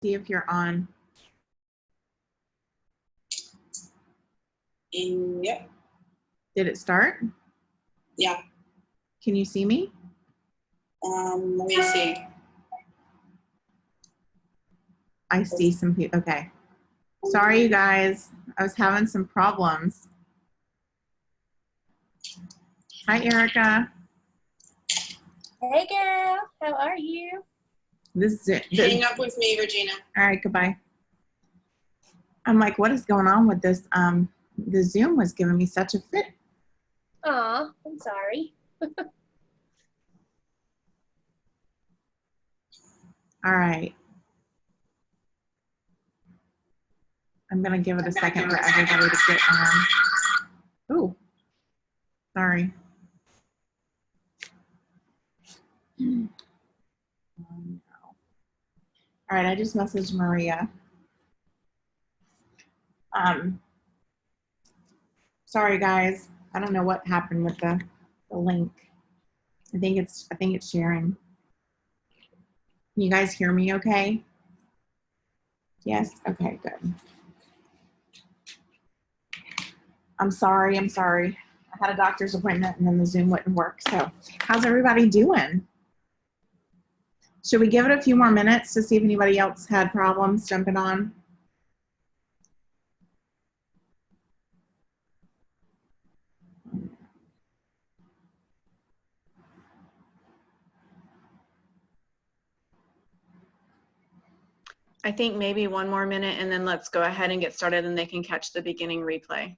See if you're on. Yep. Did it start? Yeah. Can you see me? Let me see. I see some people. Okay. Sorry, you guys. I was having some problems. Hi, Erica. Hey, girl. How are you? Hang up with me, Regina. All right, goodbye. I'm like, what is going on with this? The Zoom was giving me such a fit. Aw, I'm sorry. All right. I'm going to give it a second for everybody to get on. Ooh, sorry. All right, I just messaged Maria. Sorry, guys. I don't know what happened with the link. I think it's sharing. Can you guys hear me okay? Yes? Okay, good. I'm sorry. I had a doctor's appointment and then the Zoom wouldn't work. So how's everybody doing? Should we give it a few more minutes to see if anybody else had problems jumping on? I think maybe one more minute and then let's go ahead and get started and they can catch the beginning replay.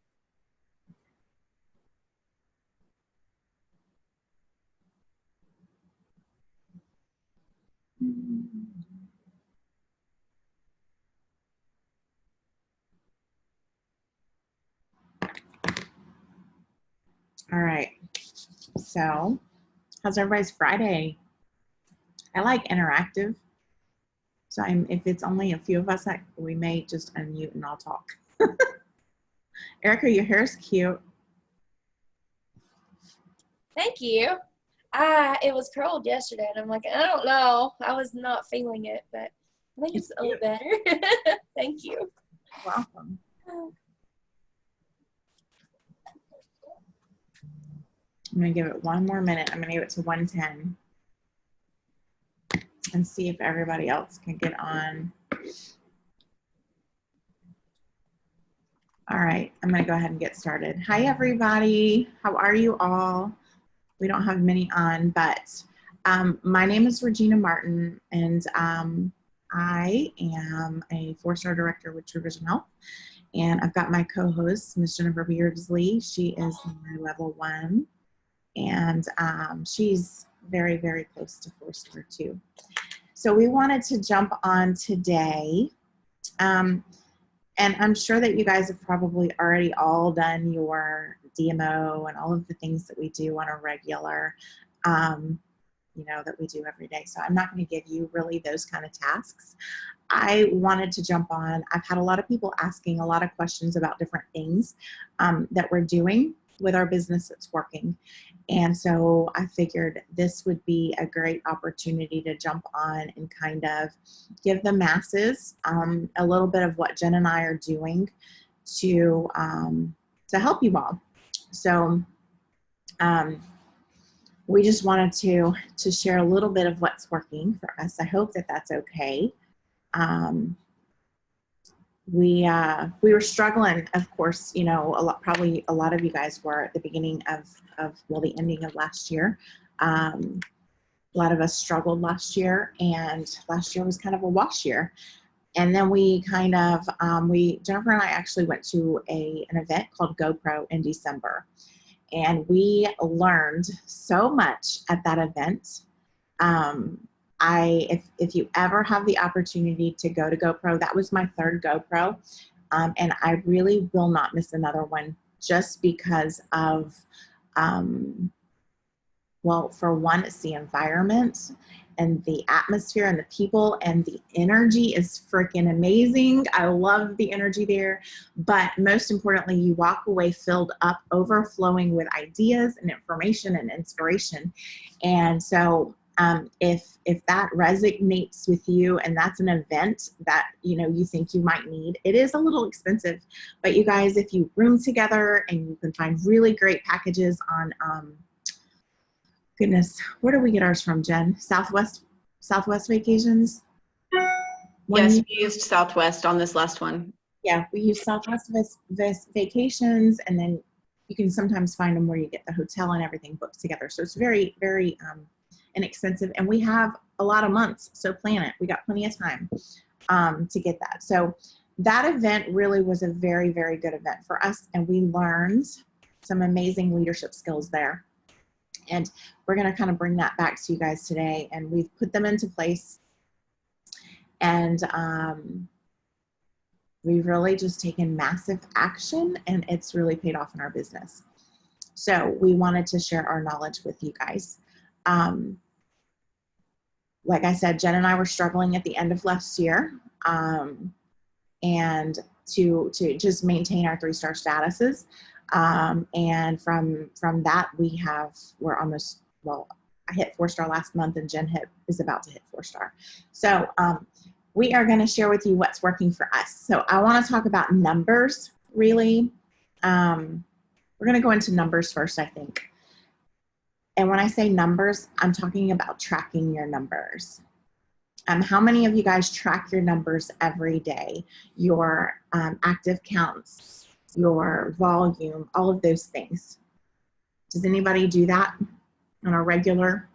All right. So how's everybody's Friday? I like interactive. So if it's only a few of us, we may just unmute and I'll talk. Erica, your hair's cute. Thank you. It was curled yesterday, and I'm like, I don't know. I was not feeling it, but I think it's a little better. Thank you. Welcome. I'm going to give it one more minute. I'm going to give it to 1:10 and see if everybody else can get on. All right, I'm going to go ahead and get started. Hi, everybody. How are you all? We don't have many on, but my name is Regina Martin, and I am a 4-star director with Tru Health. And I've got my co-host, Ms. Jennifer Beardsley. She is my level 1. And she's very, very close to 4-star too. So we wanted to jump on today. And I'm sure that you guys have probably already all done your DMO and all of the things that we do on a regular, you know, that we do every day. So I'm not going to give you really those kind of tasks. I wanted to jump on. I've had a lot of people asking a lot of questions about different things that we're doing with our business that's working. And so I figured this would be a great opportunity to jump on and kind of give the masses a little bit of what Jen and I are doing to help you all. So we just wanted to share a little bit of what's working for us. I hope that that's okay. We were struggling, of course, you know, probably a lot of you guys were at the beginning of the ending of last year. A lot of us struggled last year, and last year was kind of a wash year. And then we kind of, Jennifer and I actually went to an event called GoPro in December. And we learned so much at that event. If you ever have the opportunity to go to GoPro, that was my 3rd GoPro. And I really will not miss another one just because of, well, for one, it's the environment and the atmosphere and the people, and the energy is freaking amazing. I love the energy there. But most importantly, you walk away filled up, overflowing with ideas and information and inspiration. And so If that resonates with you and that's an event that you think you might need, it is a little expensive, but you guys, if you room together and you can find really great packages on goodness, where do we get ours from, Jen? Southwest Vacations? Yes, we used Southwest on this last one. Yeah, we use Southwest Vacations, and then you can sometimes find them where you get the hotel and everything booked together. So it's very, very inexpensive, and we have a lot of months, so plan it. We got plenty of time to get that. So that event really was a very, very good event for us, and we learned some amazing leadership skills there. And we're going to kind of bring that back to you guys today, and we've put them into place, and we've really just taken massive action, and it's really paid off in our business. So we wanted to share our knowledge with you guys. Like I said, Jen and I were struggling at the end of last year, and to just maintain our 3-star statuses. And from that, we're almost, well, I hit 4-star last month, and Jen is about to hit 4-star. So we are going to share with you what's working for us. So I want to talk about numbers, really. We're going to go into numbers first, I think. And when I say numbers, I'm talking about tracking your numbers. How many of you guys track your numbers every day? Your active counts, your volume, all of those things. Does anybody do that on a regular?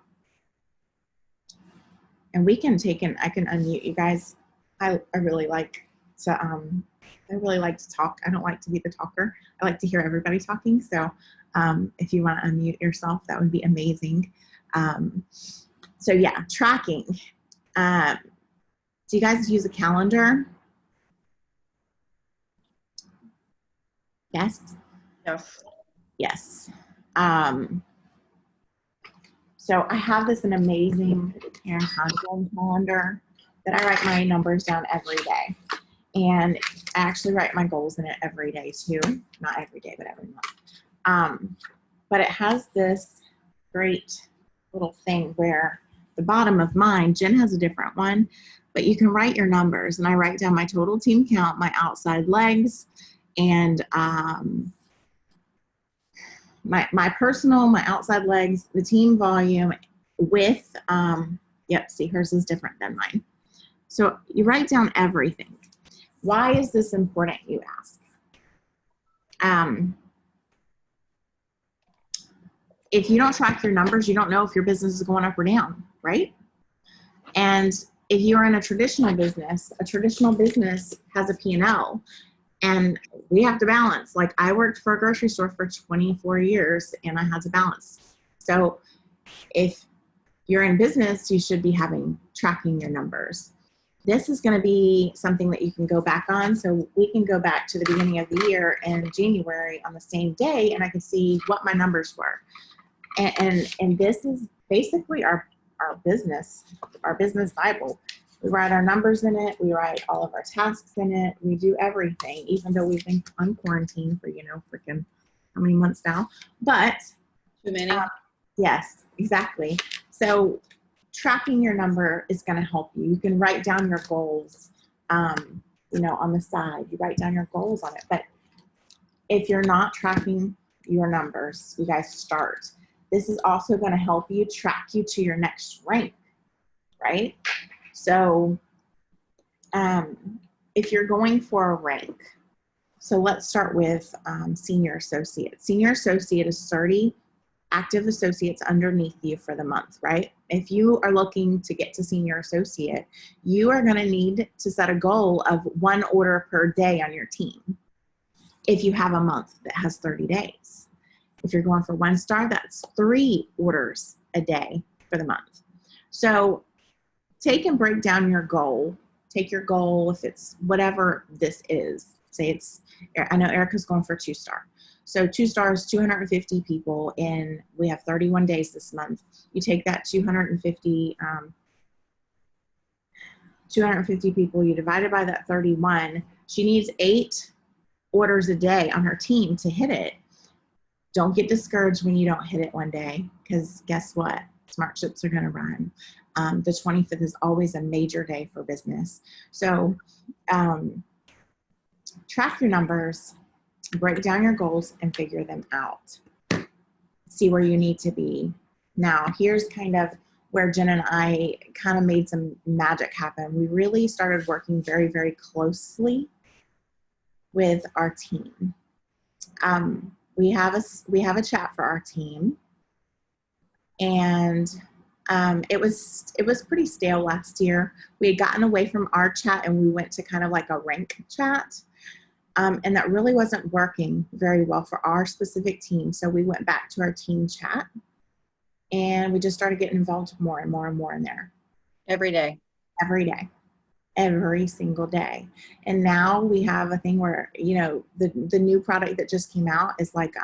And we can I can unmute you guys. I really like to talk. I don't like to be the talker. I like to hear everybody talking. So if you want to unmute yourself, that would be amazing. So yeah, tracking. Do you guys use a calendar? Yes? Yes. Yes. So I have an amazing Karen Condon calendar that I write my numbers down every day. And I actually write my goals in it every day too. Not every day, but every month. But it has this great little thing where the bottom of mine, Jen has a different one, but you can write your numbers. And I write down my total team count, my outside legs, and my personal, my outside legs, the team volume with, yep, see, hers is different than mine. So you write down everything. Why is this important, you ask? If you don't track your numbers, you don't know if your business is going up or down, right? And if you're in a traditional business has a P&L, and we have to balance. Like, I worked for a grocery store for 24 years, and I had to balance. So if you're in business, you should be tracking your numbers. This is going to be something that you can go back on. So we can go back to the beginning of the year in January on the same day, and I can see what my numbers were. And this is basically our business Bible. We write our numbers in it. We write all of our tasks in it. We do everything, even though we've been on quarantine for, freaking how many months now. But too many. Yes, exactly. So tracking your number is going to help you. You can write down your goals, on the side. You write down your goals on it. But if you're not tracking your numbers, you guys start. This is also going to help you track you to your next rank, right? So if you're going for a rank, so let's start with senior associate. Senior associate is 30 active associates underneath you for the month, right? If you are looking to get to senior associate, you are going to need to set a goal of 1 order per day on your team if you have a month that has 30 days. If you're going for 1 star, that's 3 orders a day for the month. So take and break down your goal. Take your goal, if it's whatever this is. Say I know Erica's going for 2 star. So 2 stars, 250 people we have 31 days this month. You take that 250 people, you divide it by that 31. She needs 8 orders a day on her team to hit it. Don't get discouraged when you don't hit it one day, because guess what? Smart ships are going to run. The 25th is always a major day for business. So track your numbers, break down your goals, and figure them out. See where you need to be. Now, here's kind of where Jen and I kind of made some magic happen. We really started working very, very closely with our team. We have a chat for our team, and it was pretty stale last year. We had gotten away from our chat and we went to kind of like a rank chat, and that really wasn't working very well for our specific team. So we went back to our team chat, and we just started getting involved more and more and more in there. Every day. Every single day. And now we have a thing where, you know, the new product that just came out is like,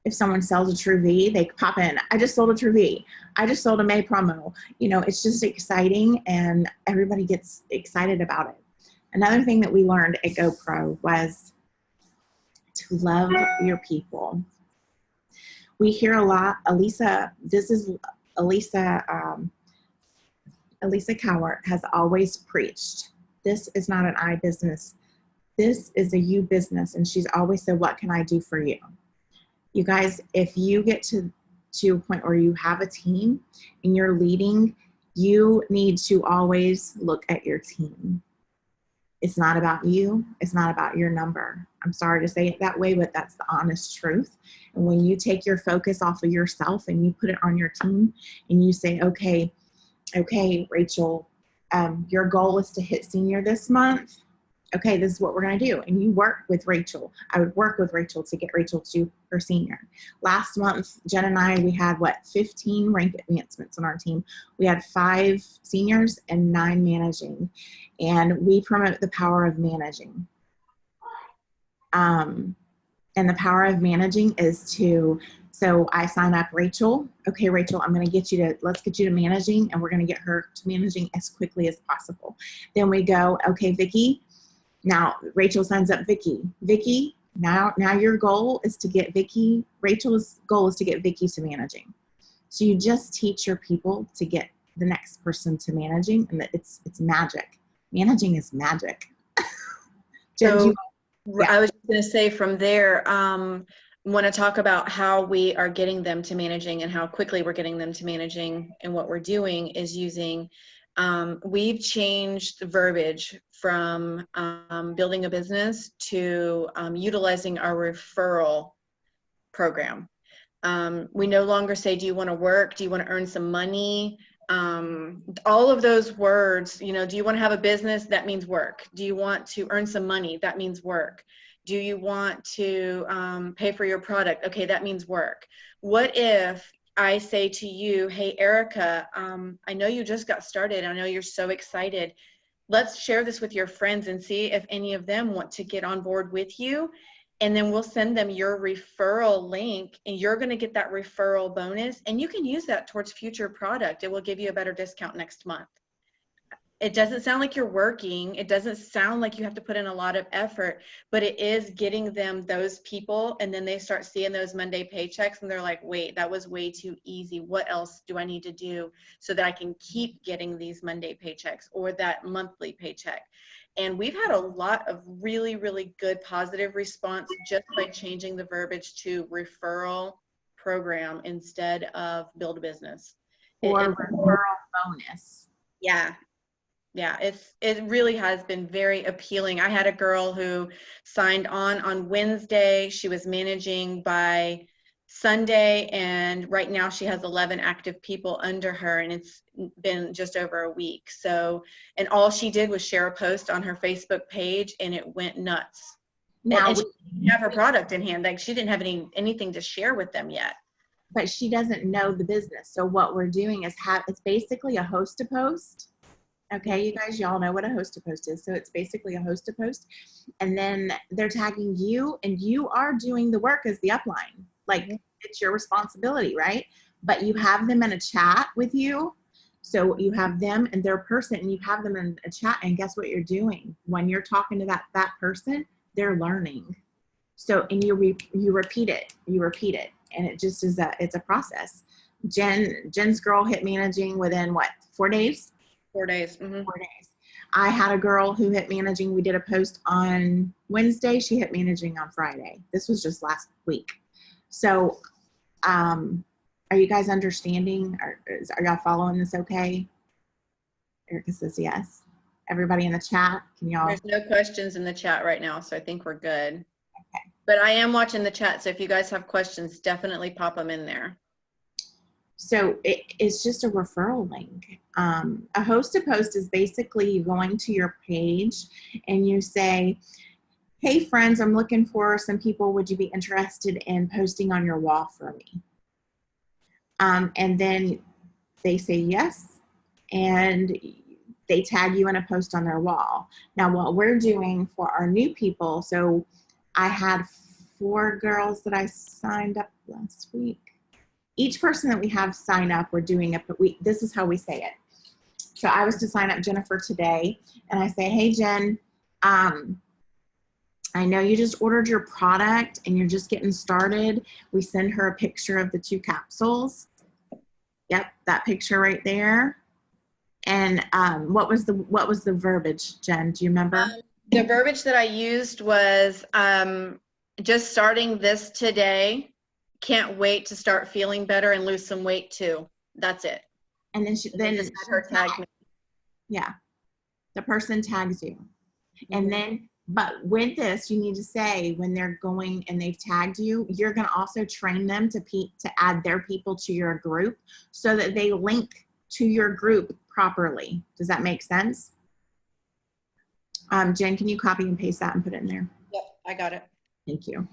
if someone sells a Tru V, they pop in, I just sold a Tru V. I just sold a May promo. You know, it's just exciting and everybody gets excited about it. Another thing that we learned at GoPro was to love your people. We hear a lot, Elisa Cowart has always preached, this is not an I business. This is a you business. And she's always said, what can I do for you? You guys, if you get to a point where you have a team and you're leading, you need to always look at your team. It's not about you. It's not about your number. I'm sorry to say it that way, but that's the honest truth. And when you take your focus off of yourself and you put it on your team and you say, okay, Rachel, your goal is to hit senior this month. Okay, this is what we're going to do. And you work with Rachel. I would work with Rachel to get Rachel to her senior. Last month, Jen and I, we had 15 rank advancements on our team. We had 5 seniors and 9 managing. And we promote the power of managing. And the power of managing is so I sign up Rachel. Okay, Rachel, let's get you to managing, and we're going to get her to managing as quickly as possible. Then we go, okay, Vicki. Now Rachel signs up Vicki. Vicki, now your goal is to get Vicki. Rachel's goal is to get Vicki to managing. So you just teach your people to get the next person to managing, and it's magic. Managing is magic. So I was just going to say from there, want to talk about how we are getting them to managing and how quickly we're getting them to managing. And what we're doing is using, we've changed the verbiage from building a business to utilizing our referral program. We no longer say, do you want to work? Do you want to earn some money? All of those words, you know, do you want to have a business? That means work. Do you want to earn some money? That means work. Do you want to pay for your product? Okay, that means work. What if I say to you, hey, Erica, I know you just got started. I know you're so excited. Let's share this with your friends and see if any of them want to get on board with you. And then we'll send them your referral link, and you're going to get that referral bonus, and you can use that towards future product. It will give you a better discount next month. It doesn't sound like you're working. It doesn't sound like you have to put in a lot of effort, but it is getting them those people, and then they start seeing those Monday paychecks, and they're like, wait, that was way too easy. What else do I need to do so that I can keep getting these Monday paychecks or that monthly paycheck? And we've had a lot of really, really good positive response just by changing the verbiage to referral program instead of build a business. Or referral bonus. Yeah. Yeah, it really has been very appealing. I had a girl who signed on Wednesday. She was managing by Sunday, and right now she has 11 active people under her, and it's been just over a week. So, and all she did was share a post on her Facebook page, and it went nuts. Now and she didn't have her product in hand. Like, she didn't have anything to share with them yet. But she doesn't know the business. So what we're doing is it's basically a host to post. Okay, you guys, y'all know what a host to post is. So it's basically a host to post. And then they're tagging you, and you are doing the work as the upline. Like, it's your responsibility, right? But you have them in a chat with you. So you have them and their person, and you have them in a chat, and guess what you're doing? When you're talking to that person, they're learning. So, and you repeat it, and it just is it's a process. Jen's girl hit managing within what, 4 days? 4 days. Mm-hmm. 4 days. I had a girl who hit managing. We did a post on Wednesday. She hit managing on Friday. This was just last week. So, are you guys understanding? Are y'all following this okay? Erica says yes. Everybody in the chat, can y'all? There's no questions in the chat right now, so I think we're good. Okay. But I am watching the chat, so if you guys have questions, definitely pop them in there. So it's just a referral link. A host-to post is basically you going to your page and you say, hey friends, I'm looking for some people. Would you be interested in posting on your wall for me? And then they say yes, and they tag you in a post on their wall. Now what we're doing for our new people, so I had 4 girls that I signed up last week. Each person that we have sign up, we're doing this is how we say it. So I was to sign up Jennifer today, and I say, hey Jen, I know you just ordered your product and you're just getting started. We send her a picture of the 2 capsules. Yep, that picture right there. And what was the verbiage, Jen? Do you remember? The verbiage that I used was just starting this today. Can't wait to start feeling better and lose some weight too. That's it. And then then just had her tag me. Yeah, the person tags you. And then, but with this, you need to say when they're going and they've tagged you, you're going to also train them to add their people to your group so that they link to your group properly. Does that make sense? Jen, can you copy and paste that and put it in there? Yep, I got it. Thank you.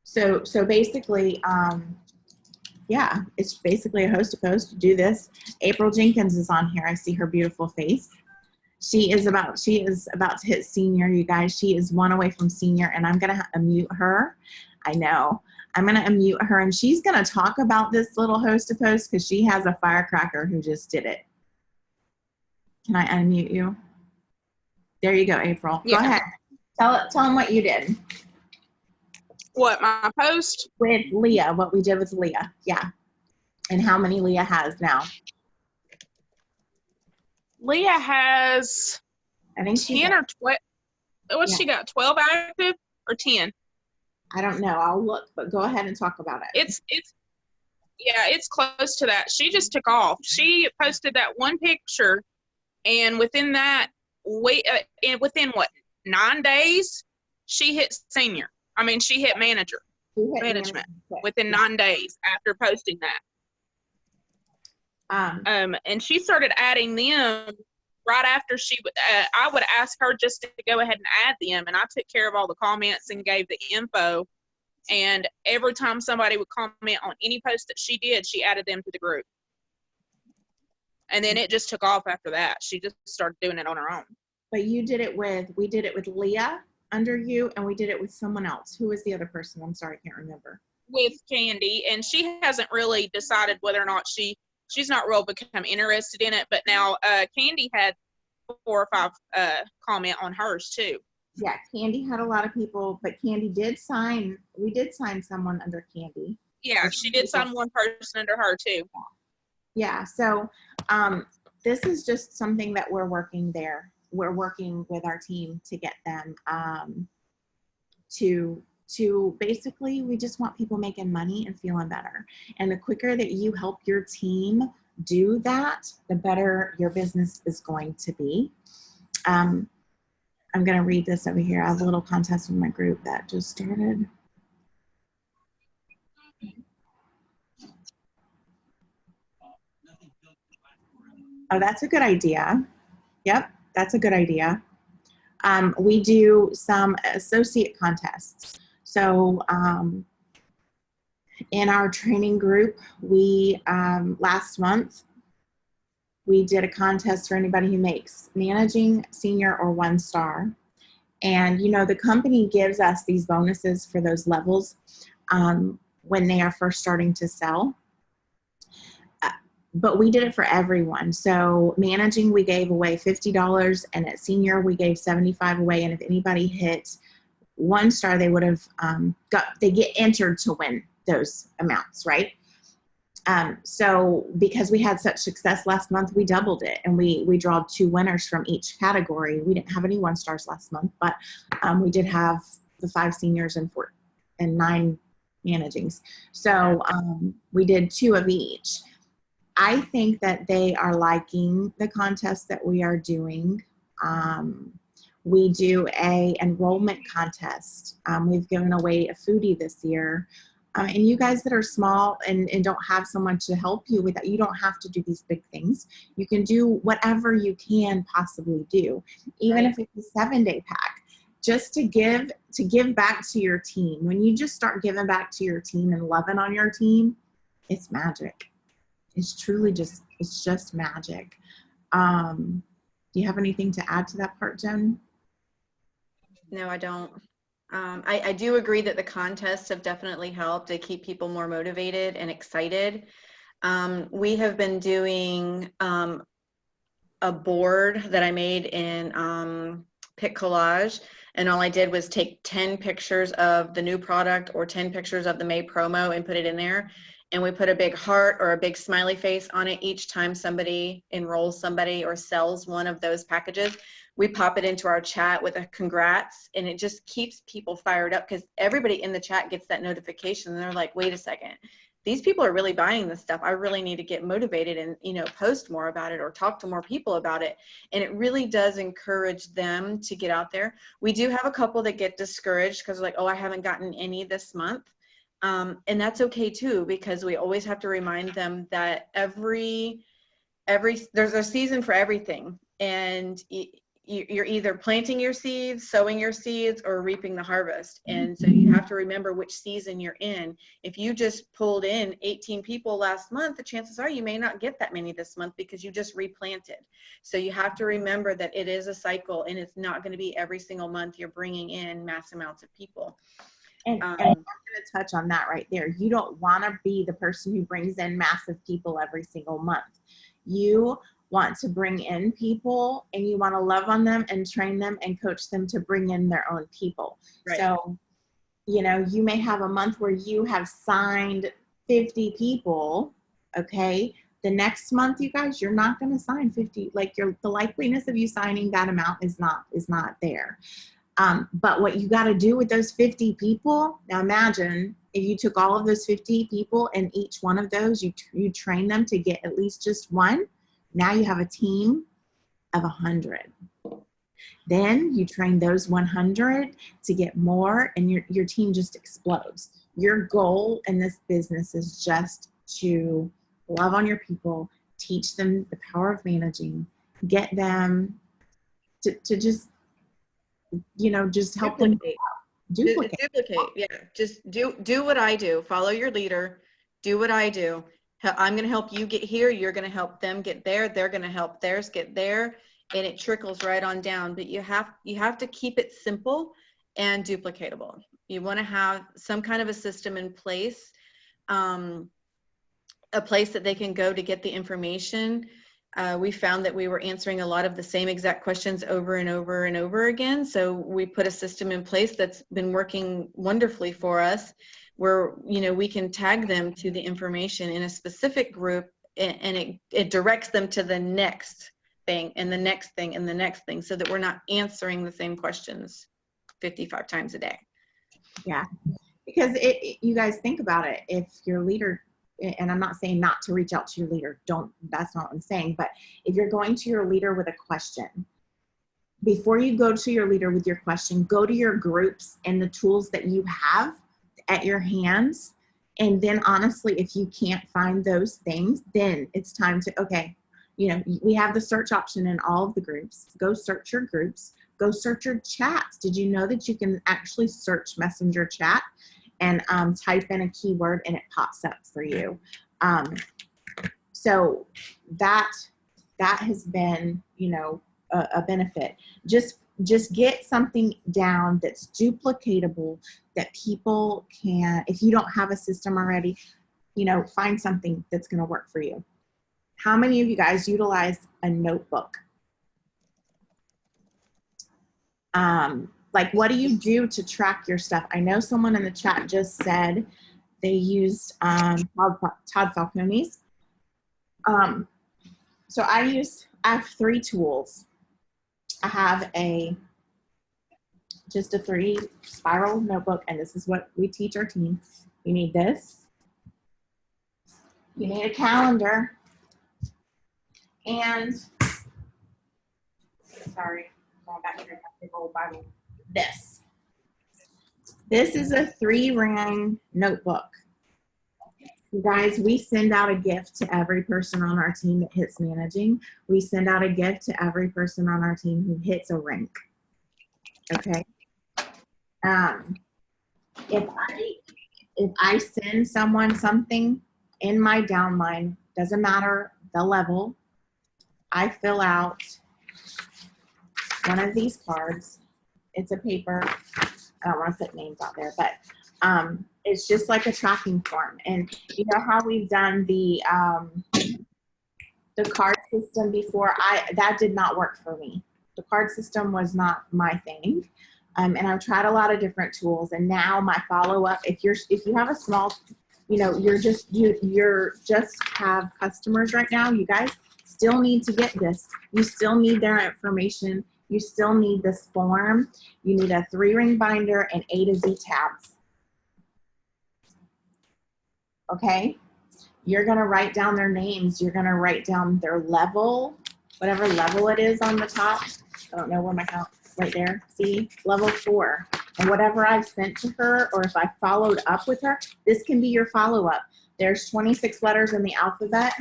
So basically, yeah, it's basically a host-to-post to do this. April Jenkins is on here. I see her beautiful face. She is about to hit senior, you guys. She is 1 away from senior, and I'm gonna unmute her. I know. I'm gonna unmute her, and she's gonna talk about this little host-to-post because she has a firecracker who just did it. Can I unmute you? There you go, April. Yeah. Go ahead. Tell them what you did. What, my post? With Leah, what we did with Leah, yeah. And how many Leah has now? Leah has I think 10 or 12. What's Yeah. she got, 12 active or 10? I don't know. I'll look, but go ahead and talk about it. It's close to that. She just took off. She posted that one picture, and within that, within what, 9 days, she hit senior. I mean, she hit manager, management within 9 days after posting that. And she started adding them right after I would ask her just to go ahead and add them, and I took care of all the comments and gave the info. And every time somebody would comment on any post that she did, she added them to the group. And then it just took off after that. She just started doing it on her own. But we did it with Leah under you, and we did it with someone else. Who was the other person? I'm sorry, I can't remember. With Candy, and she hasn't really decided whether or not she's not real become interested in it. But now Candy had 4 or 5 comment on hers too. Yeah, Candy had a lot of people, but Candy did sign. We did sign someone under Candy. Yeah, she did sign one person under her too. Yeah, so this is just something that we're working there. We're working with our team to get them to basically, we just want people making money and feeling better. And the quicker that you help your team do that, the better your business is going to be. I'm going to read this over here. I have a little contest in my group that just started. Oh, that's a good idea. Yep, that's a good idea. We do some associate contests. So in our training group, we last month, we did a contest for anybody who makes managing, senior, or 1 star. And, you know, the company gives us these bonuses for those levels when they are first starting to sell. But we did it for everyone. So managing, we gave away $50, and at senior, we gave $75 away. And if anybody hit 1 star, they would have they get entered to win those amounts, right? So because we had such success last month, we doubled it, and we drawed 2 winners from each category. We didn't have any 1-stars last month, but we did have the 5 seniors and 9 managings. So we did 2 of each. I think that they are liking the contest that we are doing. We do a enrollment contest. We've given away a foodie this year. And you guys that are small and don't have someone to help you with that, you don't have to do these big things. You can do whatever you can possibly do, even if it's a 7-day pack, just to give back to your team. When you just start giving back to your team and loving on your team, it's magic. It's truly it's just magic. Do you have anything to add to that part, Jen? No, I don't. I do agree that the contests have definitely helped to keep people more motivated and excited. We have been doing a board that I made in Pic Collage, and all I did was take 10 pictures of the new product or 10 pictures of the May promo and put it in there. And we put a big heart or a big smiley face on it each time somebody enrolls somebody or sells one of those packages. We pop it into our chat with a congrats, and it just keeps people fired up because everybody in the chat gets that notification and they're like, wait a second, these people are really buying this stuff. I really need to get motivated and, you know, post more about it or talk to more people about it. And it really does encourage them to get out there. We do have a couple that get discouraged because like, oh, I haven't gotten any this month. And that's okay too, because we always have to remind them that there's a season for everything. And you're either planting your seeds, sowing your seeds, or reaping the harvest. And so you have to remember which season you're in. If you just pulled in 18 people last month, the chances are you may not get that many this month because you just replanted. So you have to remember that it is a cycle, and it's not going to be every single month you're bringing in mass amounts of people. And I'm going to touch on that right there. You don't want to be the person who brings in massive people every single month. You want to bring in people, and you want to love on them and train them and coach them to bring in their own people. Right. So, you know, you may have a month where you have signed 50 people, okay? The next month, you guys, you're not going to sign 50. Like the likeliness of you signing that amount is not there. But what you got to do with those 50 people, now imagine if you took all of those 50 people and each one of those, you train them to get at least just one. Now you have a team of 100. Then you train those 100 to get more, and your team just explodes. Your goal in this business is just to love on your people, teach them the power of managing, get them to just, you know, just help them duplicate. Yeah, just do what I do. Follow your leader. Do what I do. I'm going to help you get here. You're going to help them get there. They're going to help theirs get there, and it trickles right on down. But you have to keep it simple and duplicatable. You want to have some kind of a system in place, a place that they can go to get the information. We found that we were answering a lot of the same exact questions over and over and over again. So we put a system in place that's been working wonderfully for us, where, you know, we can tag them to the information in a specific group, and it directs them to the next thing and the next thing and the next thing, so that we're not answering the same questions 55 times a day. Yeah, because you guys think about it. If your leader, and I'm not saying not to reach out to your leader, that's not what I'm saying, but if you're going to your leader with a question, before you go to your leader with your question, go to your groups and the tools that you have at your hands. And then honestly, if you can't find those things, then it's time to, okay, you know, we have the search option in all of the groups. Go search your groups, go search your chats. Did you know that you can actually search Messenger chat and type in a keyword and it pops up for you? So that has been, you know, a benefit. Just get something down that's duplicatable, that people can, if you don't have a system already, you know, find something that's going to work for you. How many of you guys utilize a notebook? Like, what do you do to track your stuff? I know someone in the chat just said they used Todd Falcone's. So I have 3 tools. I have just a 3 spiral notebook, and this is what we teach our team. You need this. You need a calendar. And, sorry, going back to the old Bible. This is a 3-ring notebook. You guys, we send out a gift to every person on our team that hits managing. We send out a gift to every person on our team who hits a rank. Okay. If I send someone something in my downline, doesn't matter the level, I fill out one of these cards. It's a paper. I don't want to put names out there, but it's just like a tracking form. And you know how we've done the card system before? That did not work for me. The card system was not my thing. And I've tried a lot of different tools, and now my follow-up, if you have a small, you're just have customers right now, you guys still need to get this. You still need their information. You still need this form. You need a 3-ring binder and A to Z tabs. Okay? You're gonna write down their names. You're gonna write down their level, whatever level it is on the top. I don't know where my count, right there, see, level 4. And whatever I've sent to her, or if I followed up with her, this can be your follow-up. There's 26 letters in the alphabet,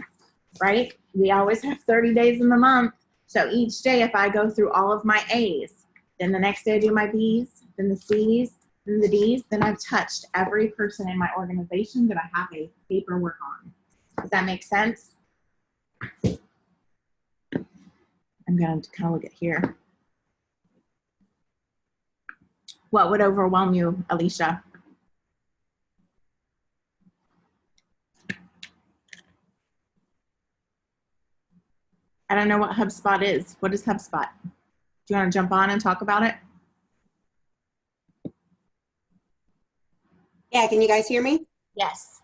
right? We always have 30 days in the month. So each day, if I go through all of my A's, then the next day I do my B's, then the C's, then the D's, then I've touched every person in my organization that I have a paperwork on. Does that make sense? I'm going to kind of look at here. What would overwhelm you, Alicia? I don't know what HubSpot is. What is HubSpot? Do you want to jump on and talk about it? Yeah, can you guys hear me? Yes.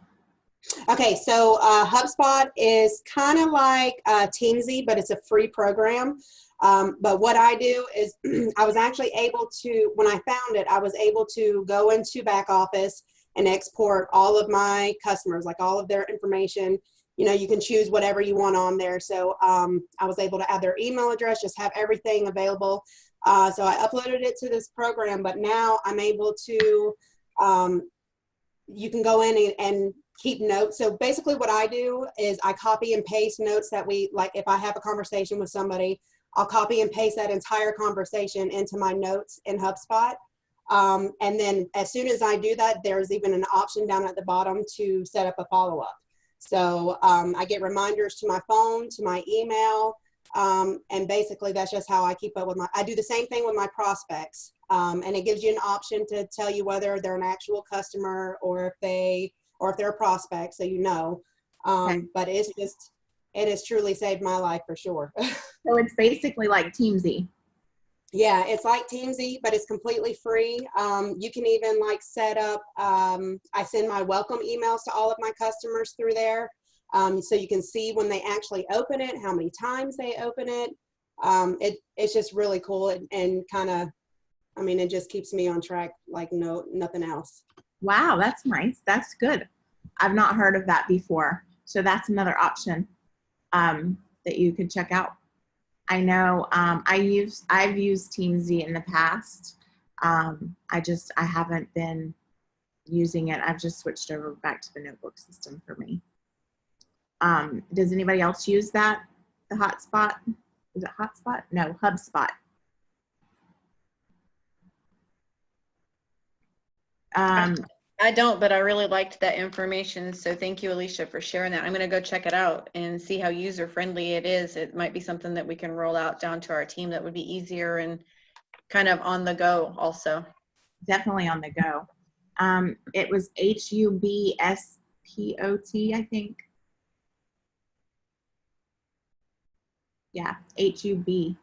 Okay, so HubSpot is kind of like Teamsy, but it's a free program. But what I do is I was actually able to, when I found it, I was able to go into back office and export all of my customers, like all of their information. You can choose whatever you want on there. So I was able to add their email address, just have everything available. So I uploaded it to this program, but now I'm able to, you can go in and keep notes. So basically what I do is I copy and paste notes that like if I have a conversation with somebody, I'll copy and paste that entire conversation into my notes in HubSpot. And then as soon as I do that, there's even an option down at the bottom to set up a follow-up. So I get reminders to my phone, to my email, and basically that's just how I keep up with I do the same thing with my prospects. And it gives you an option to tell you whether they're an actual customer or if they're a prospect, so you know. Okay. But it has truly saved my life for sure. So it's basically like Teamsy. Yeah, it's like Teamsy, but it's completely free. You can even like set up, I send my welcome emails to all of my customers through there. So you can see when they actually open it, how many times they open it. It's just really cool and kind of, it just keeps me on track like nothing else. Wow, that's nice. That's good. I've not heard of that before. So that's another option that you could check out. I know I've used Teamsy in the past. I haven't been using it. I've just switched over back to the notebook system for me. Does anybody else use that? The Hotspot? Is it Hotspot? No, HubSpot. I don't, but I really liked that information. So thank you, Alicia, for sharing that. I'm going to go check it out and see how user-friendly it is. It might be something that we can roll out down to our team that would be easier and kind of on the go also. Definitely on the go. It was HUBSPOT, I think. Yeah, HUBSPOT.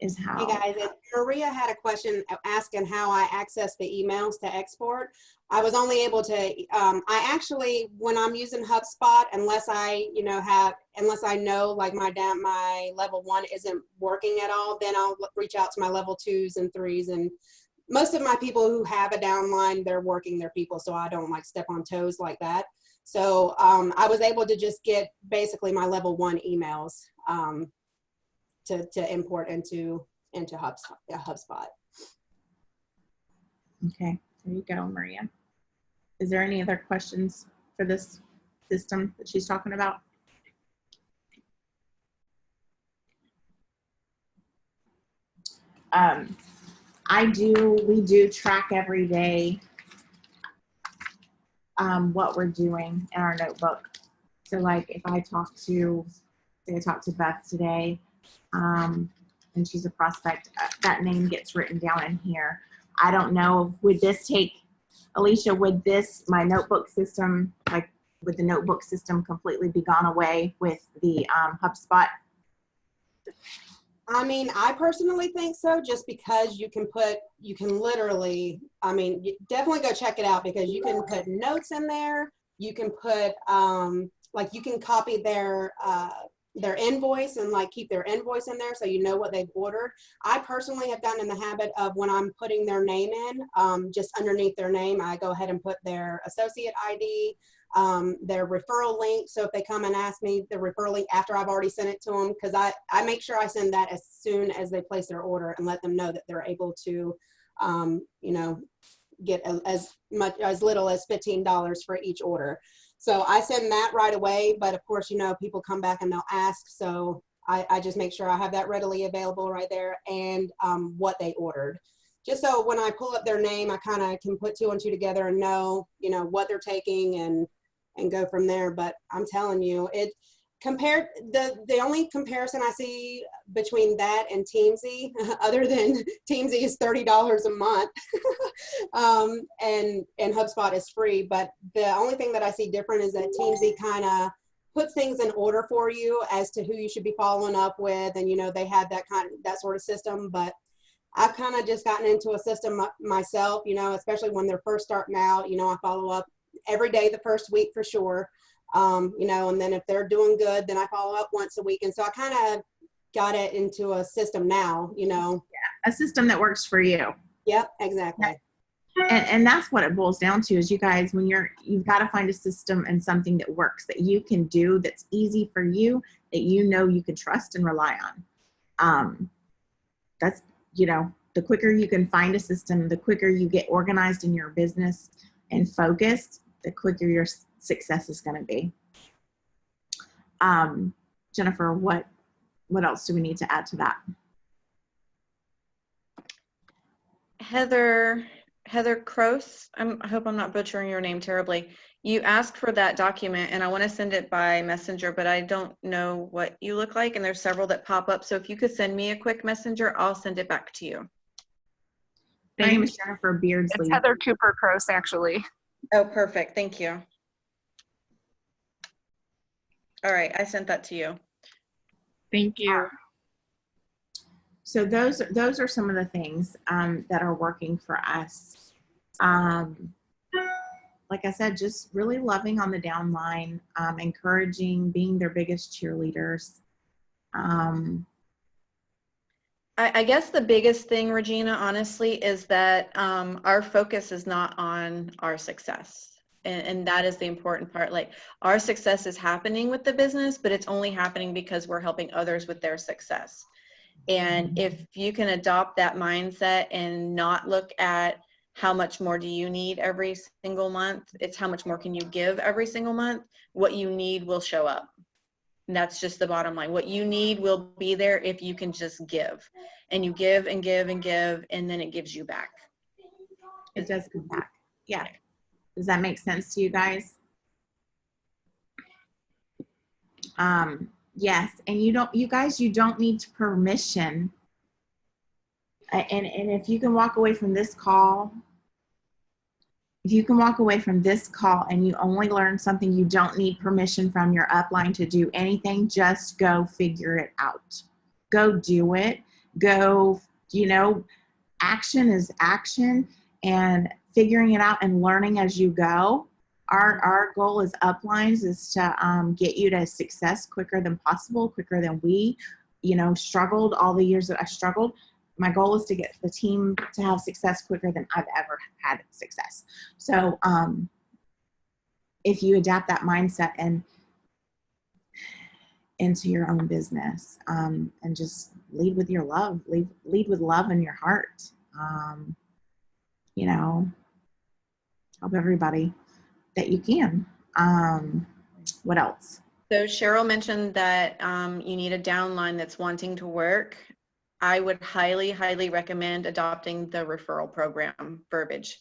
is how. Hey guys, Maria had a question asking how I access the emails to export. I was only able to, I actually, when I'm using HubSpot, unless I know like my level 1 isn't working at all, then I'll reach out to my level 2s and 3s. And most of my people who have a downline, they're working their people, so I don't like step on toes like that. So I was able to just get basically my level 1 emails to import into HubSpot. Okay, there you go, Maria. Is there any other questions for this system that she's talking about? We do track every day what we're doing in our notebook. So like if I talk to Beth today, and she's a prospect, that name gets written down in here. I don't know, would this take, Alicia, would my notebook system, like would the notebook system completely be gone away with the HubSpot? I mean, I personally think so, just because you can literally, I mean, definitely go check it out, because you can put notes in there. You can put, like you can copy their invoice and like keep their invoice in there, so you know what they've ordered. I personally have gotten in the habit of, when I'm putting their name in, just underneath their name, I go ahead and put their associate ID, their referral link. So if they come and ask me the referral link after I've already sent it to them, because I make sure I send that as soon as they place their order, and let them know that they're able to, you know, get as little as $15 for each order. So I send that right away, but of course, you know, people come back and they'll ask. So I just make sure I have that readily available right there, and what they ordered. Just so when I pull up their name, I kind of can put 2 and 2 together and know, you know, what they're taking and go from there. But I'm telling you, the only comparison I see between that and Teamsy, other than Teamsy is $30 a month, and HubSpot is free. But the only thing that I see different is that Teamsy kind of puts things in order for you as to who you should be following up with, and you know, they have that sort of system. But I've kind of just gotten into a system myself, you know, especially when they're first starting out. You know, I follow up every day the first week for sure. You know, and then if they're doing good, then I follow up once a week. And so I kind of got it into a system now, you know. Yeah, a system that works for you. Yep, exactly. And that's what it boils down to, is you guys, when you've got to find a system and something that works, that you can do, that's easy for you, that you know you can trust and rely on. That's, you know, the quicker you can find a system, the quicker you get organized in your business and focused, the quicker your success is going to be. Jennifer, what else do we need to add to that? Heather Kroos, I hope I'm not butchering your name terribly. You asked for that document, and I want to send it by messenger, but I don't know what you look like, and there's several that pop up. So if you could send me a quick messenger, I'll send it back to you. My name is Jennifer Beardsley. It's Heather Cooper Kroos, actually. Oh, perfect. Thank you. All right, I sent that to you. Thank you. So those are some of the things that are working for us. Like I said, just really loving on the downline, encouraging, being their biggest cheerleaders. I guess the biggest thing, Regina, honestly, is that our focus is not on our success. And that is the important part. Like, our success is happening with the business, but it's only happening because we're helping others with their success. And if you can adopt that mindset and not look at how much more do you need every single month, it's how much more can you give every single month. What you need will show up. And that's just the bottom line. What you need will be there if you can just give. And you give and give and give, and then it gives you back. It does come back. Yeah. Does that make sense to you guys? Yes. And you don't need permission. And if you can walk away from this call, and you only learn something, you don't need permission from your upline to do anything. Just go figure it out. Go do it. go, action is action, and figuring it out and learning as you go. Our goal as uplines is to get you to success quicker than possible, quicker than we, struggled all the years that I struggled. My goal is to get the team to have success quicker than I've ever had success. So if you adapt that mindset and into your own business, and just lead with your love, lead with love in your heart, help everybody that you can. What else? So Cheryl mentioned that you need a downline that's wanting to work. I would highly, highly recommend adopting the referral program verbiage.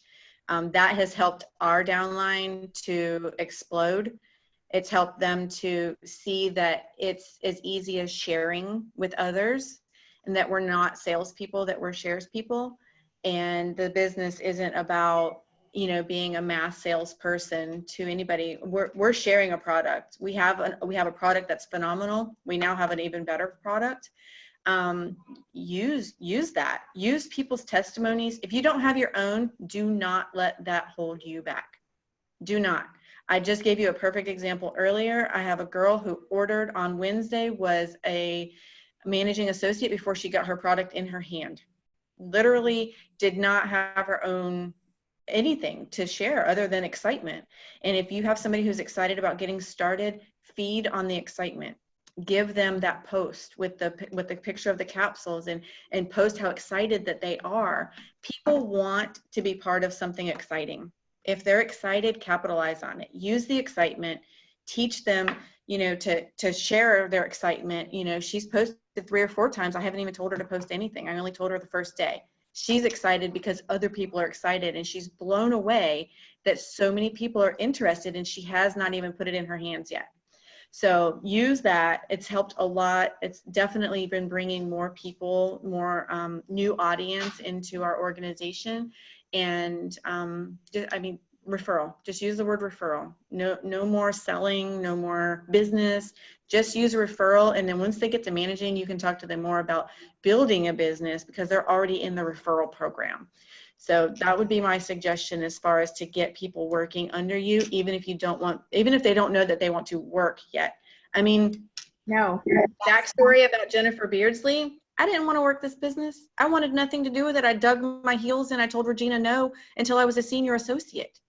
That has helped our downline to explode. It's helped them to see that it's as easy as sharing with others, and that we're not salespeople, that we're shares people. And the business isn't about, being a mass salesperson to anybody. We're sharing a product. We have a product that's phenomenal. We now have an even better product. Use that. Use people's testimonies. If you don't have your own, do not let that hold you back. Do not. I just gave you a perfect example earlier. I have a girl who ordered on Wednesday, was a managing associate before she got her product in her hand. Literally did not have her own anything to share other than excitement. And if you have somebody who's excited about getting started, feed on the excitement. Give them that post with the picture of the capsules, and post how excited that they are. People want to be part of something exciting. If they're excited, capitalize on it. Use the excitement. Teach them, to share their excitement. She's posted 3 or 4 times. I haven't even told her to post anything. I only told her the first day. She's excited because other people are excited, and she's blown away that so many people are interested, and she has not even put it in her hands yet. So use that. It's helped a lot. It's definitely been bringing more people, more new audience into our organization. And referral. Just use the word referral. No more selling, no more business. Just use a referral. And then once they get to managing, you can talk to them more about building a business, because they're already in the referral program. So that would be my suggestion as far as to get people working under you, even if they don't know that they want to work yet. No. Backstory about Jennifer Beardsley. I didn't want to work this business. I wanted nothing to do with it. I dug my heels in. I told Regina no until I was a senior associate.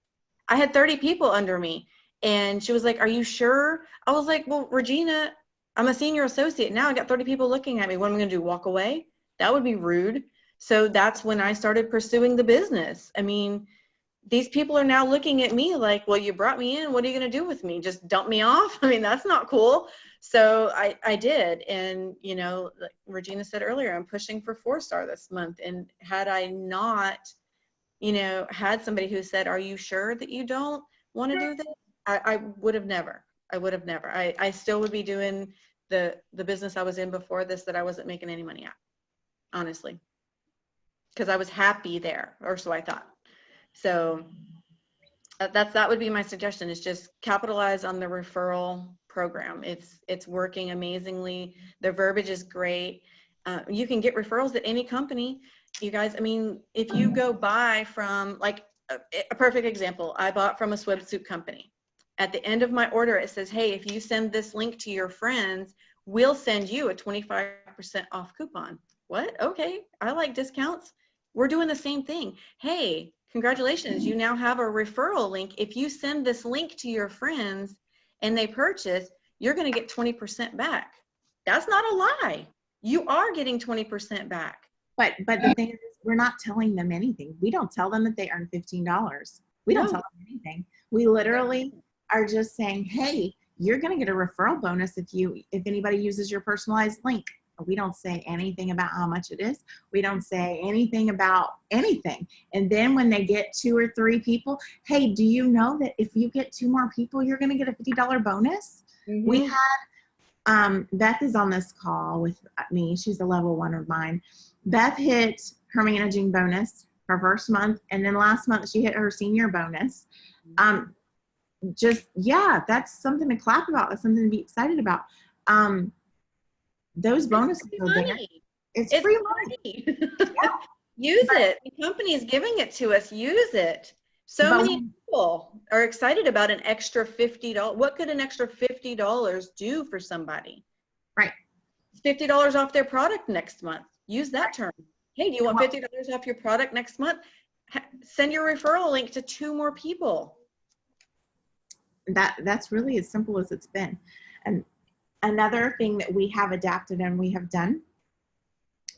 I had 30 people under me, and she was like, "Are you sure?" I was like, "Well, Regina, I'm a senior associate. Now I got 30 people looking at me. What am I going to do? Walk away? That would be rude." So that's when I started pursuing the business. These people are now looking at me like, "Well, you brought me in. What are you going to do with me? Just dump me off?" That's not cool. So I did. And, like Regina said earlier, I'm pushing for 4-star this month. And had I not, had somebody who said, "Are you sure that you don't want to do this?" I would have never. I still would be doing the business I was in before this that I wasn't making any money at, honestly, because I was happy there, or so I thought. So that would be my suggestion, is just capitalize on the referral program. It's working amazingly. The verbiage is great. You can get referrals at any company, you guys. If you go buy from, like, a perfect example, I bought from a swimsuit company. At the end of my order, it says, "Hey, if you send this link to your friends, we'll send you a 25% off coupon." What? Okay, I like discounts. We're doing the same thing. Hey, congratulations, you now have a referral link. If you send this link to your friends and they purchase, you're going to get 20% back. That's not a lie. You are getting 20% back. But the thing is, we're not telling them anything. We don't tell them that they earn $15. We don't tell them anything. We literally are just saying, "Hey, you're going to get a referral bonus if anybody uses your personalized link." We don't say anything about how much it is. We don't say anything about anything. And then when they get 2 or 3 people, "Hey, do you know that if you get 2 more people, you're going to get a $50 bonus?" Mm-hmm. We had, Beth is on this call with me. She's a level 1 of mine. Beth hit her managing bonus her first month. And then last month she hit her senior bonus. That's something to clap about. That's something to be excited about. Those bonuses are there. It's It's free money. Use it. The company's giving it to us. Use it. So many people are excited about an extra $50. What could an extra $50 do for somebody? Right. It's $50 off their product next month. Use that term. Hey, do you want $50 off your product next month? Send your referral link to 2 more people. That's really as simple as it's been. And another thing that we have adapted and we have done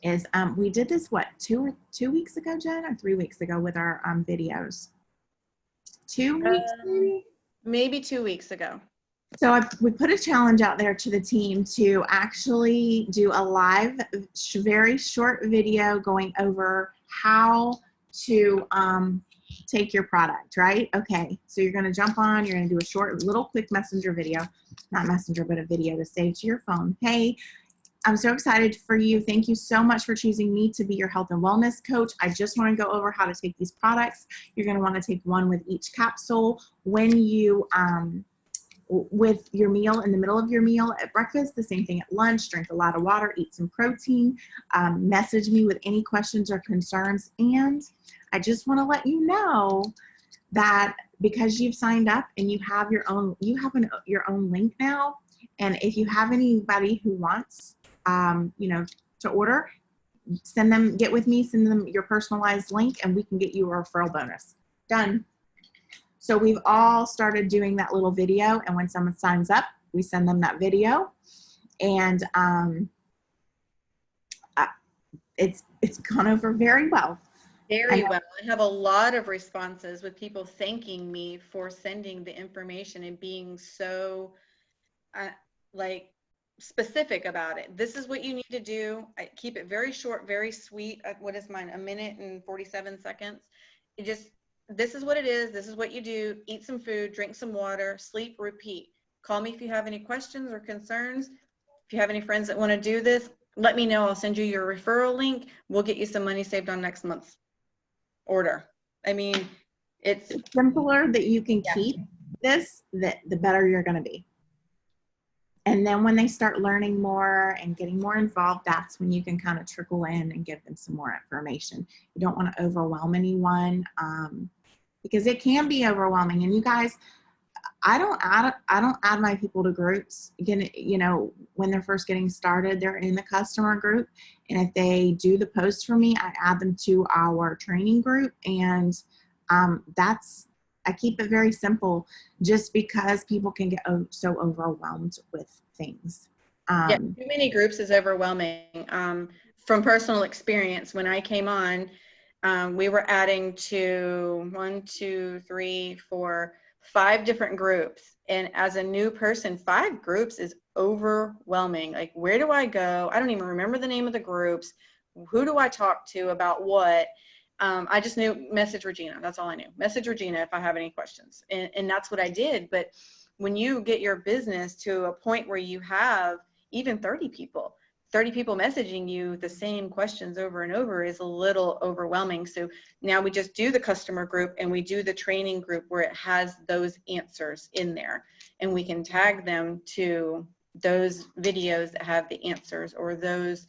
is we did this, what, 2 weeks ago, Jen, or 3 weeks ago with our videos? 2 weeks, maybe 2 weeks ago. So we put a challenge out there to the team to actually do a live, very short video going over how to take your product, right? Okay, so you're going to jump on, you're going to do a short, little quick messenger video, not messenger, but a video to save to your phone. Hey, I'm so excited for you. Thank you so much for choosing me to be your health and wellness coach. I just want to go over how to take these products. You're going to want to take one with each capsule when you, with your meal, in the middle of your meal at breakfast, the same thing at lunch, drink a lot of water, eat some protein, message me with any questions or concerns. And I just want to let you know that because you've signed up and you have your own, your own link now. And if you have anybody who wants, to order, get with me, send them your personalized link, and we can get you a referral bonus. Done. So we've all started doing that little video, and when someone signs up, we send them that video, and it's gone over very well. Very well. I have a lot of responses with people thanking me for sending the information and being so specific about it. This is what you need to do. I keep it very short, very sweet. What is mine? 1 minute and 47 seconds. This is what it is. This is what you do. Eat some food, drink some water, sleep, repeat. Call me if you have any questions or concerns. If you have any friends that want to do this, let me know. I'll send you your referral link. We'll get you some money saved on next month's order. I mean, it's the simpler that you can keep this, the better you're going to be. And then when they start learning more and getting more involved, that's when you can kind of trickle in and give them some more information. You don't want to overwhelm anyone because it can be overwhelming. And you guys, I don't add my people to groups. Again, when they're first getting started, they're in the customer group. And if they do the post for me, I add them to our training group. And I keep it very simple just because people can get so overwhelmed with things. Too many groups is overwhelming. From personal experience, when I came on, we were adding to 1, 2, 3, 4, 5 different groups. And as a new person, 5 groups is overwhelming. Like, where do I go? I don't even remember the name of the groups. Who do I talk to about what? I just knew message Regina. That's all I knew. Message Regina if I have any questions. And that's what I did. But when you get your business to a point where you have even 30 people messaging you the same questions over and over is a little overwhelming. So now we just do the customer group and we do the training group where it has those answers in there. And we can tag them to those videos that have the answers or those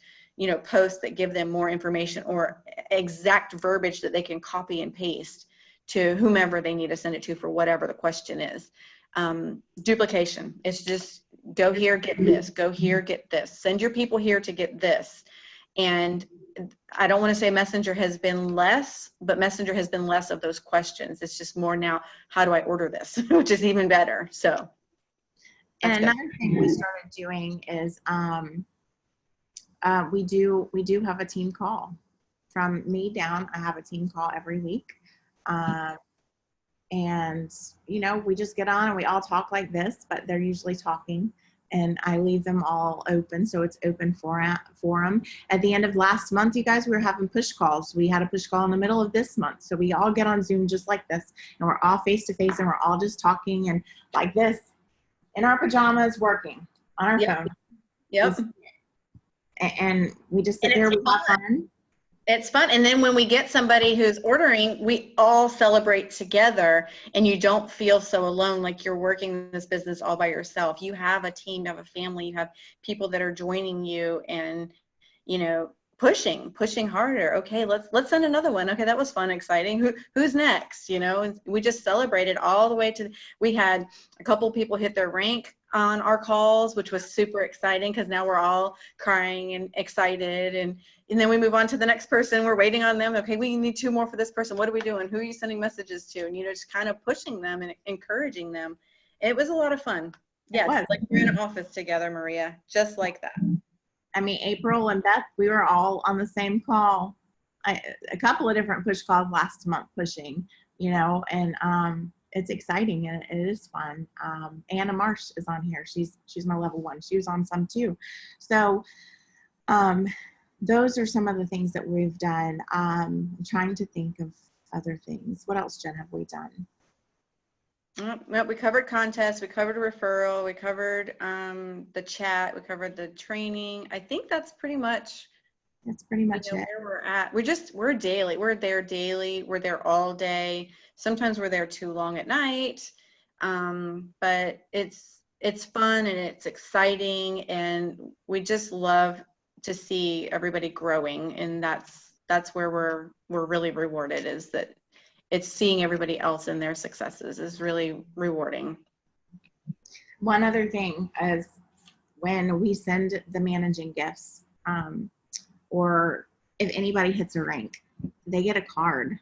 posts that give them more information or exact verbiage that they can copy and paste to whomever they need to send it to for whatever the question is. Duplication. It's just go here, get this, go here, get this. Send your people here to get this. And I don't want to say Messenger has been less, but Messenger has been less of those questions. It's just more now, how do I order this, which is even better. So. And another thing we started doing is we do have a team call. From me down, I have a team call every week. And, we just get on and we all talk like this, but they're usually talking. And I leave them all open, so it's open forum. At the end of last month, you guys, we were having push calls. We had a push call in the middle of this month. So we all get on Zoom just like this, and we're all face-to-face, and we're all just talking and like this, in our pajamas, working on our phone. Yep. And we just sit there, we have fun. It's fun. And then when we get somebody who's ordering, we all celebrate together and you don't feel so alone, like you're working this business all by yourself. You have a team, you have a family, you have people that are joining you and, pushing harder. Okay, let's send another one. Okay, that was fun, exciting. Who's next? You know, and we just celebrated all the way to, we had a couple people hit their rank on our calls, which was super exciting because now we're all crying and excited, and then we move on to the next person. We're waiting on them. Okay, we need 2 more for this person. What are we doing? Who are you sending messages to? And, you know, just kind of pushing them and encouraging them. It was a lot of fun. Yeah, just like we're in an office together, Maria, just like that. I mean, April and Beth, we were all on the same call. A couple of different push calls last month pushing, you know, and it's exciting and it is fun. Anna Marsh is on here. She's my level 1. She was on some too. So those are some of the things that we've done. I'm trying to think of other things. What else, Jen, have we done? Well, we covered contests, we covered a referral, we covered the chat, we covered the training. I think that's pretty much it. Where we're at. We're daily. We're there daily. We're there all day. Sometimes we're there too long at night. But it's fun and it's exciting, and we just love to see everybody growing, and that's where we're really rewarded, is that it's seeing everybody else and their successes is really rewarding. One other thing is when we send the managing gifts, or if anybody hits a rank, they get a card.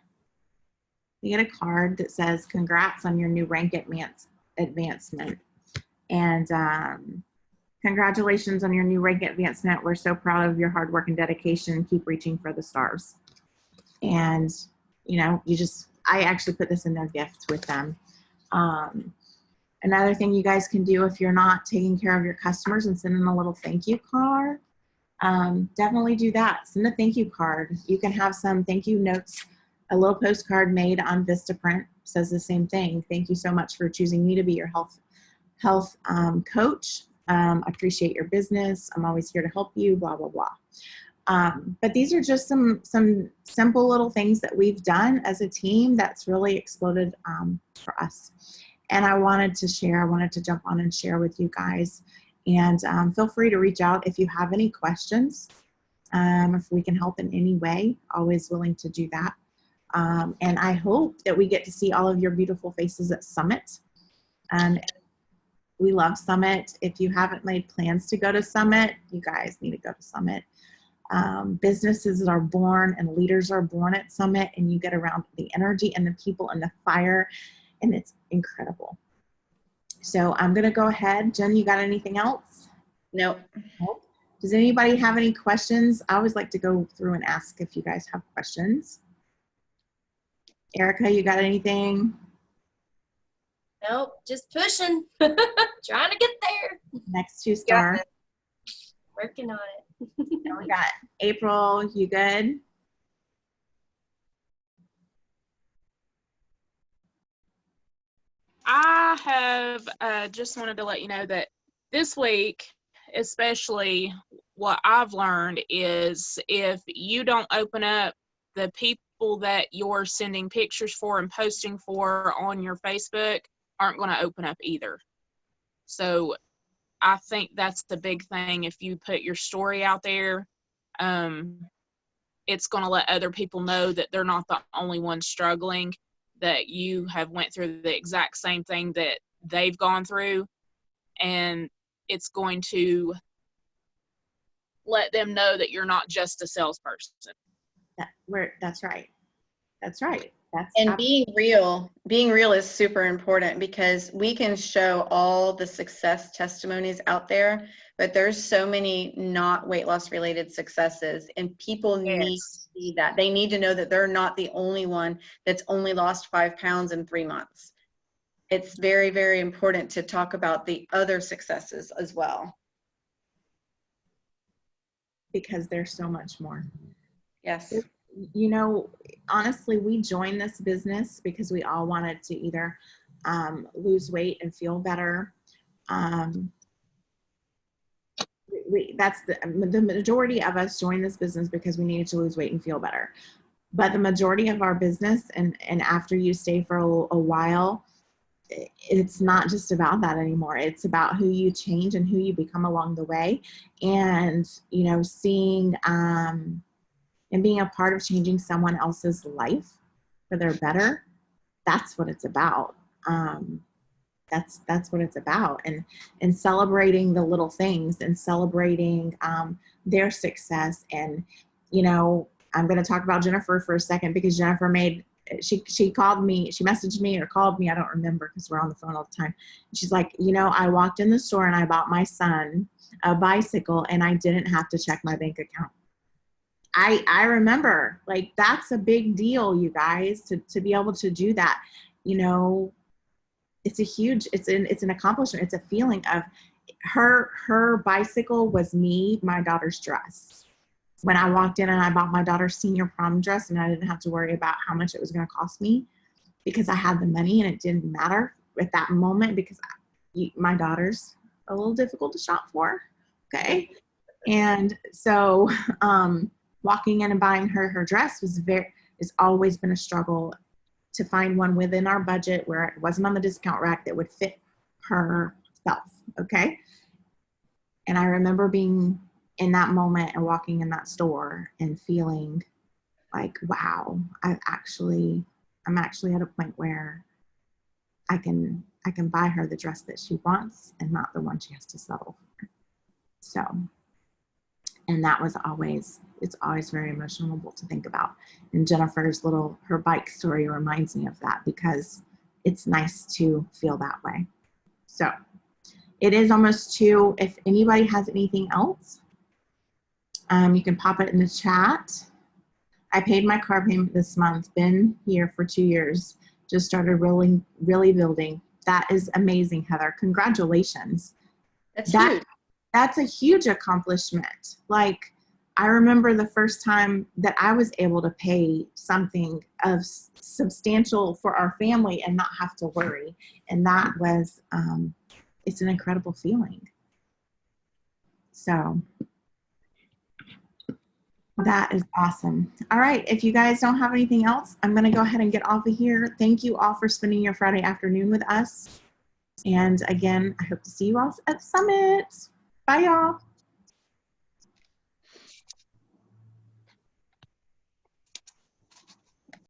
They get a card that says, congrats on your new rank advancement. And congratulations on your new rank advancement. We're so proud of your hard work and dedication. Keep reaching for the stars. And, you know, I actually put this in their gift with them. Another thing you guys can do if you're not taking care of your customers and sending a little thank you card, definitely do that. Send a thank you card. You can have some thank you notes. A little postcard made on Vistaprint says the same thing. Thank you so much for choosing me to be your health coach. Appreciate your business. I'm always here to help you, blah, blah, blah. But these are just some simple little things that we've done as a team that's really exploded for us. And I wanted to jump on and share with you guys. And feel free to reach out if you have any questions, if we can help in any way. Always willing to do that. And I hope that we get to see all of your beautiful faces at Summit. We love Summit. If you haven't made plans to go to Summit, you guys need to go to Summit. Businesses are born and leaders are born at Summit, and you get around the energy and the people and the fire, and it's incredible. So I'm going to go ahead. Jen, you got anything else? Nope. Nope. Does anybody have any questions? I always like to go through and ask if you guys have questions. Erica, you got anything? Nope, just pushing. Trying to get there. Next 2 star. Working on it. And we got April, you good? I have just wanted to let you know that this week, especially, what I've learned is if you don't open up, the people that you're sending pictures for and posting for on your Facebook aren't going to open up either. So I think that's the big thing. If you put your story out there, it's going to let other people know that they're not the only one struggling, that you have went through the exact same thing that they've gone through, and it's going to let them know that you're not just a salesperson. That's right. That's right. And being real is super important, because we can show all the success testimonies out there, but there's so many not weight loss related successes, and people need to see that. They need to know that they're not the only one that's only lost 5 pounds in 3 months. It's very, very important to talk about the other successes as well. Because there's so much more. Yes. You know, honestly, we joined this business because we all wanted to either lose weight and feel better. That's the majority of us joined this business because we needed to lose weight and feel better. But the majority of our business, and after you stay for a while, it's not just about that anymore. It's about who you change and who you become along the way. And, you know, seeing and being a part of changing someone else's life for their better, that's what it's about. That's what it's about, and celebrating the little things and celebrating their success. And I'm going to talk about Jennifer for a second, because Jennifer she called me, she messaged me or called me, I don't remember because we're on the phone all the time. She's like, I walked in the store and I bought my son a bicycle and I didn't have to check my bank account. I remember, like, that's a big deal, you guys, to be able to do that. It's an accomplishment. It's a feeling of her bicycle was my daughter's dress. When I walked in and I bought my daughter's senior prom dress, and I didn't have to worry about how much it was going to cost me because I had the money, and it didn't matter at that moment because my daughter's a little difficult to shop for. Okay. And so, walking in and buying her dress has always been a struggle to find one within our budget where it wasn't on the discount rack that would fit herself. Okay. And I remember being in that moment and walking in that store and feeling like, wow, I'm actually at a point where I can buy her the dress that she wants and not the one she has to settle for. So, and it's always very emotional to think about. And Jennifer's her bike story reminds me of that, because it's nice to feel that way. So it is almost 2. If anybody has anything else, you can pop it in the chat. I paid my car payment this month, been here for 2 years, just started really building. That is amazing, Heather. Congratulations. That's huge. That's a huge accomplishment. Like, I remember the first time that I was able to pay something of substantial for our family and not have to worry. And that was, it's an incredible feeling. So that is awesome. All right. If you guys don't have anything else, I'm going to go ahead and get off of here. Thank you all for spending your Friday afternoon with us. And again, I hope to see you all at Summit. Bye, y'all.